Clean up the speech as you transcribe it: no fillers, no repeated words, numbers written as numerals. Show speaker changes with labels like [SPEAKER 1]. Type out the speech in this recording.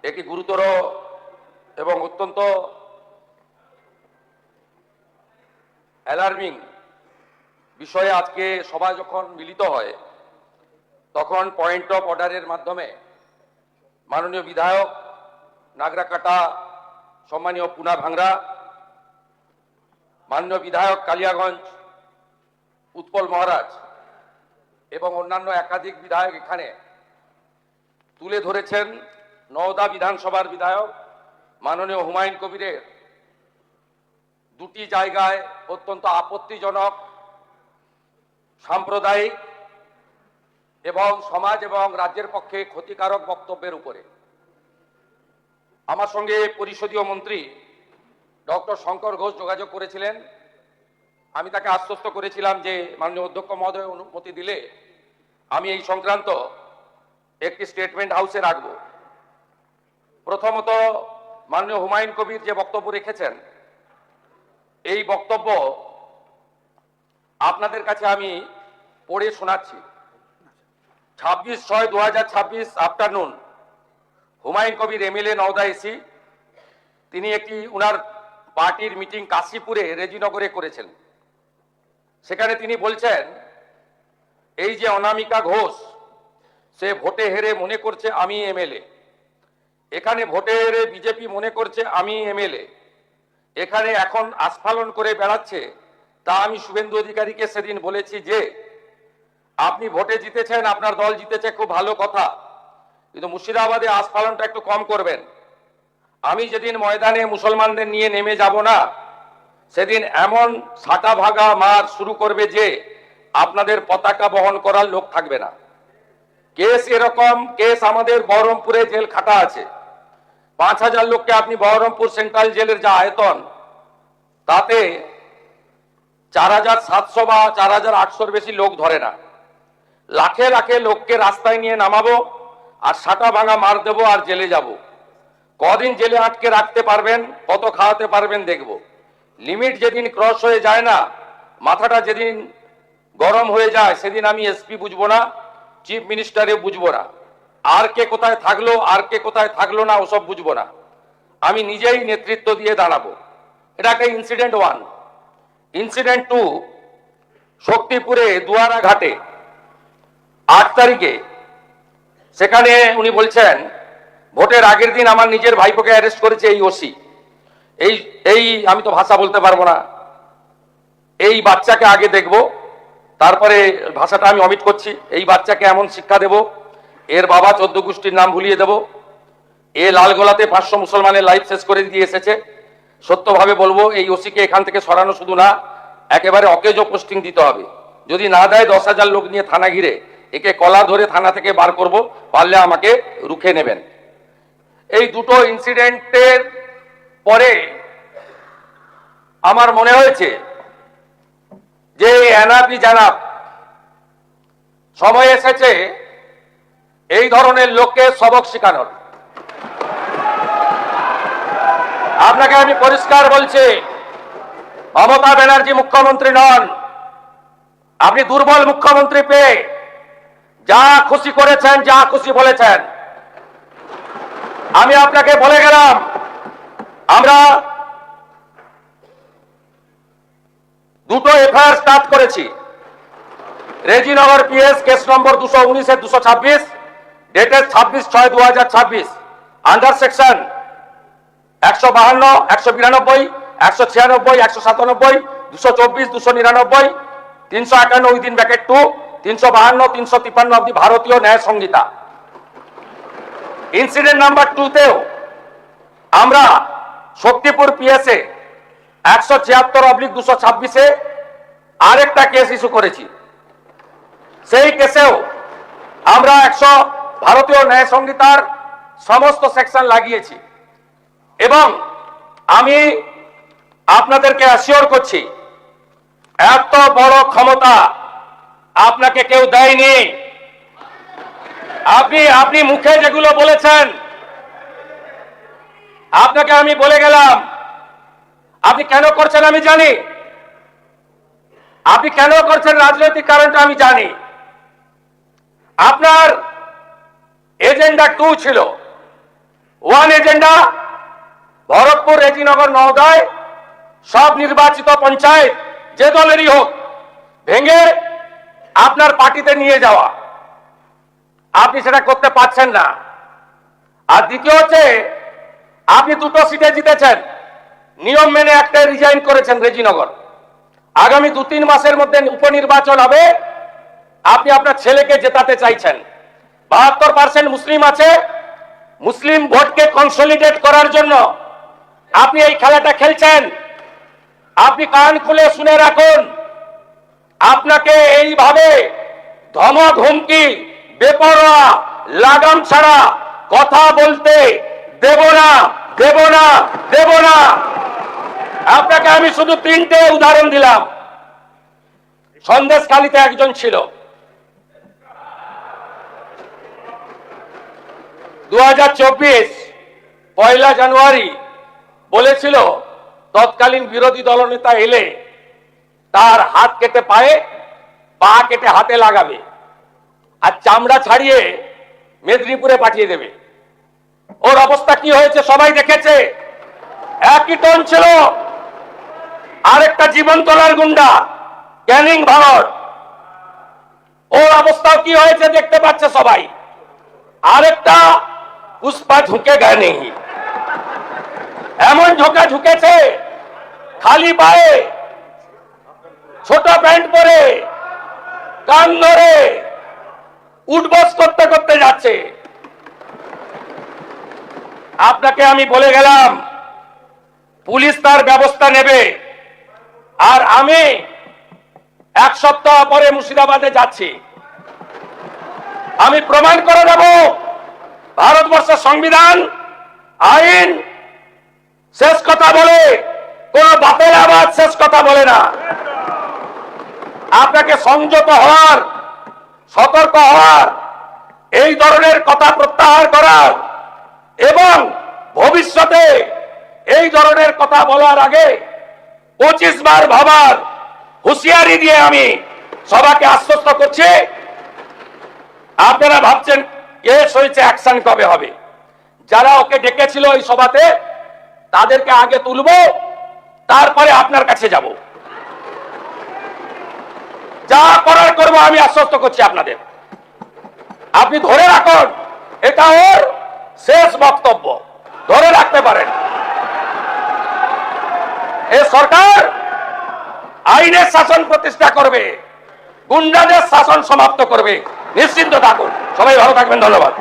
[SPEAKER 1] একটি গুরুতর এবং অত্যন্ত অ্যালার্মিং বিষয়ে আজকে সবাই যখন মিলিত হয় তখন পয়েন্ট অফ অর্ডারের মাধ্যমে মাননীয় বিধায়ক নাগরাকাটা, সম্মানীয় পুনা ভাংরা, মাননীয় বিধায়ক কালিয়াগঞ্জ উৎপল মহারাজ এবং অন্যান্য একাধিক বিধায়ক এখানে তুলে ধরেছেন নওদা বিধানসভার বিধায়ক মাননীয় হুমায়ুন কবিরের দুটি জায়গায় অত্যন্ত আপত্তিজনক সাম্প্রদায়িক এবং সমাজ এবং রাজ্যের পক্ষে ক্ষতিকারক বক্তব্যের উপরে। আমার সঙ্গে পরিষদীয় মন্ত্রী ডক্টর শঙ্কর ঘোষ যোগাযোগ করেছিলেন। আমি তাকে আশ্বস্ত করেছিলাম যে মাননীয় অধ্যক্ষ মহোদয় অনুমতি দিলে আমি এই সংক্রান্ত একটি স্টেটমেন্ট হাউসে রাখব। প্রথমত, মাননীয় হুমায়ুন কবির যে বক্তব্য রেখেছেন এই বক্তব্য আপনাদের কাছে আমি পড়ে শোনাচ্ছি। 26/6/2026 afternoon Humayun Kabir MLA Nowda AC, তিনি একটি উনার পার্টির মিটিং কাশীপুরে রেজিনগরে করেছেন। সেখানে তিনি বলছেন এই যে অনামিকা ঘোষ সে ভোটে হেরে মনে করছে আমি এমএলএ, এখানে ভোটে হেরে বিজেপি মনে করছে আমি এমএলএ, এখানে এখন আস্ফালন করে বেড়াচ্ছে। তা আমি শুভেন্দু অধিকারীকে সেদিন বলেছি যে আপনি ভোটে জিতেছেন, আপনার দল জিতেছে, খুব ভালো কথা, কিন্তু মুর্শিদাবাদে আস্ফালনটা একটু কম করবেন। আমি যেদিন ময়দানে মুসলমানদের নিয়ে নেমে যাব না সেদিন এমন ছাটা ভাগা মার শুরু করবে যে আপনাদের পতাকা বহন করার লোক থাকবে না। কেস এরকম কেস আমাদের বহরমপুরে জেল খাটা আছে। 5000 লোককে আপনি বহরমপুর সেন্ট্রাল জেলের যা আয়তন তাতে 4700 বা 4800-র বেশি লোক ধরে না। লাখে লাখে লোককে রাস্তায় নিয়ে নামাবো আর সাটা ভাঙা মার দেবো আর জেলে যাব। কদিন জেলে আটকে রাখতে পারবেন, কত খাওয়াতে পারবেন দেখব। লিমিট যেদিন ক্রস হয়ে যায় না, মাথাটা যেদিন গরম হয়ে যায় সেদিন আমি এসপি বুঝবো না, চিফ মিনিস্টারে বুঝবো না, আর কে কোথায় থাকলো আর কে কোথায় থাকলো না ওসব বুঝবো না। আমি নিজেই নেতৃত্ব দিয়ে দাঁড়াবো। এটা একটা ইনসিডেন্ট 1। ইনসিডেন্ট 2, শক্তিপুরে দুয়ারা ঘাটে 8 তারিখে সেখানে উনি বলছেন ভোটের আগের দিন আমার নিজের ভাইপোকে অ্যারেস্ট করেছে এই ওসি। এই আমি তো ভাষা বলতে পারবো না, এই বাচ্চাকে আগে দেখব, তারপরে ভাষাটা আমি অমিট করছি। এই বাচ্চাকে এমন শিক্ষা দেব, এর বাবা 14 গোষ্ঠীর নাম ভুলিয়ে দেব। এ লালগোলাতে 500 মুসলমানের লাইফ শেষ করে দিয়ে এসেছে। সত্যভাবে বলবো, এই ওসিকে এখান থেকে সরানো শুধু না, একেবারে অকেজো পোস্টিং দিতে হবে। যদি না দেয় 10,000 লোক নিয়ে থানা ঘিরে একে কলার ধরে থানা থেকে বার করব, পারলে আমাকে রুখে নেবেন। এই দুটো ইনসিডেন্টের পরে আমার মনে হয়েছে যে এনাফি জানাব, সময় এসেছে এই ধরনের লোককে সবক শেখানোর। আপনাকে আমি পরিষ্কার বলছি, মমতা ব্যানার্জি মুখ্যমন্ত্রী নন। আপনি দুর্বল মুখ্যমন্ত্রী পেয়ে যা খুশি করেছেন, যা খুশি বলেছেন। আমি আপনাকে বলে গেলাম আমরা দুটো এফআইআর স্টার্ট করেছি। Rejinagar PS case number 219/226 dated 26/6/2026 under section 152, 192, 196, 197, 224, 299, 351 within bracket 2, 352, 353 of the ভারতীয় ন্যায় সংহিতা। ইনসিডেন্ট নাম্বার 2তেও আমরা শক্তিপুর পিএসএ 176/226-এ আরেকটা কেস ইস্যু করেছি। সেই কেসেও আমরা 100 ভারতীয় ন্যায় সংহিতার সমস্ত সেকশন লাগিয়েছি। এবং আমি আপনাদেরকে অ্যাসিওর করছি, এত বড় ক্ষমতা আপনাকে কেউ দেয়নি। আপনি মুখে যেগুলো বলেছেন, আপনাকে আমি বলে গেলাম, আপনি কেন করছেন আমি জানি, আপনি কেন করছেন রাজনৈতিক কারণটা আমি জানি। আপনার এজেন্ডা 2 ছিল ওয়ান এজেন্ডা, ভরতপুর, রেজিনগর, নওগাঁয় সব নির্বাচিত পঞ্চায়েত যে দলেরই হোক ভেঙে আপনার পার্টিতে নিয়ে যাওয়া। আপনি সেটা করতে পারছেন না। আর দ্বিতীয় হচ্ছে, আপনি দুটো সিটে জিতেছেন, নিয়ম মেনে একটা রিজাইন করেছেন রেজিনগর। আগামী 2-3 মাসের মধ্যে উপনির্বাচন হবে, আপনি আপনার ছেলেকে জেতাতে চাইছেন। 72% মুসলিম আছে, মুসলিম ভোটকে কনসলিডেট করার জন্য আপনি এই খেলাটা খেলছেন। আপনি কান খুলে শুনে রাখুন, আপনাকে এইভাবে ধমক হুমকি বেপরোয়া লাগাম ছাড়া কথা বলতে দেব না, দেব না, দেব না। আপনাকে আমি শুধু 3টে উদাহরণ দিলাম। সন্দেশখালীতে একজন ছিল, 2024 1 জানুয়ারি বলেছিল তৎকালীন বিরোধী দলনেতা এলে তার হাত কেটে পায়ে, পা কেটে হাতে লাগাবে আর চামড়া ছাড়িয়ে মেদিনীপুরে পাঠিয়ে দেবে। ওর অবস্থা কি হয়েছে সবাই দেখেছে। একই টোন ছিল। আরেকটা জীবনতলার গুন্ডা ক্যানিং ভারত, ওর অবস্থা কি হয়েছে দেখতে পাচ্ছে সবাই। আরেকটা পুষ্পা ঝুঁকে গেছে নেই, এমন ঝোঁকা ঝুঁকেছে, খালি পায়ে, ছোট প্যান্ট পরে, কান ধরে উঠবস করতে করতে যাচ্ছে। আপনাকে আমি বলে গেলাম পুলিশ তার ব্যবস্থা নেবে। আর আমি 1 সপ্তাহ পরে মুর্শিদাবাদে যাচ্ছি। আমি প্রমাণ করে দেব ভারতবর্ষের সংবিধান, আইন শেষ কথা বলে, কোন বাতের আওয়াজ শেষ কথা বলে না। আপনাকে সংযত হওয়ার, সতর্ক হওয়ার, এই ধরনের কথা প্রত্যাহার করার এবং ভবিষ্যতে এই ধরনের কথা বলার আগে 25 বার ভাবার হুঁশিয়ারি দিয়ে আমি সবাইকে আশ্বস্ত করছি। আপনারা ভাবছেন কেস হয়েছে, অ্যাকশন কবে হবে? যারা ওকে ডেকেছিল এই সভাতে তাদেরকে আগে তুলবো, তারপরে আপনার কাছে যাব। যা করার করবো, আমি আশ্বস্ত করছি আপনাদের। আপনি ধরে রাখুন, এটা ওর শেষ বক্তব্য, ধরে রাখতে পারেন। এই সরকার আইনের শাসন প্রতিষ্ঠা করবে, গুন্ডাদের শাসন সমাপ্ত করবে, নিশ্চিন্ত থাকুন। সবাই ভালো থাকবেন, ধন্যবাদ।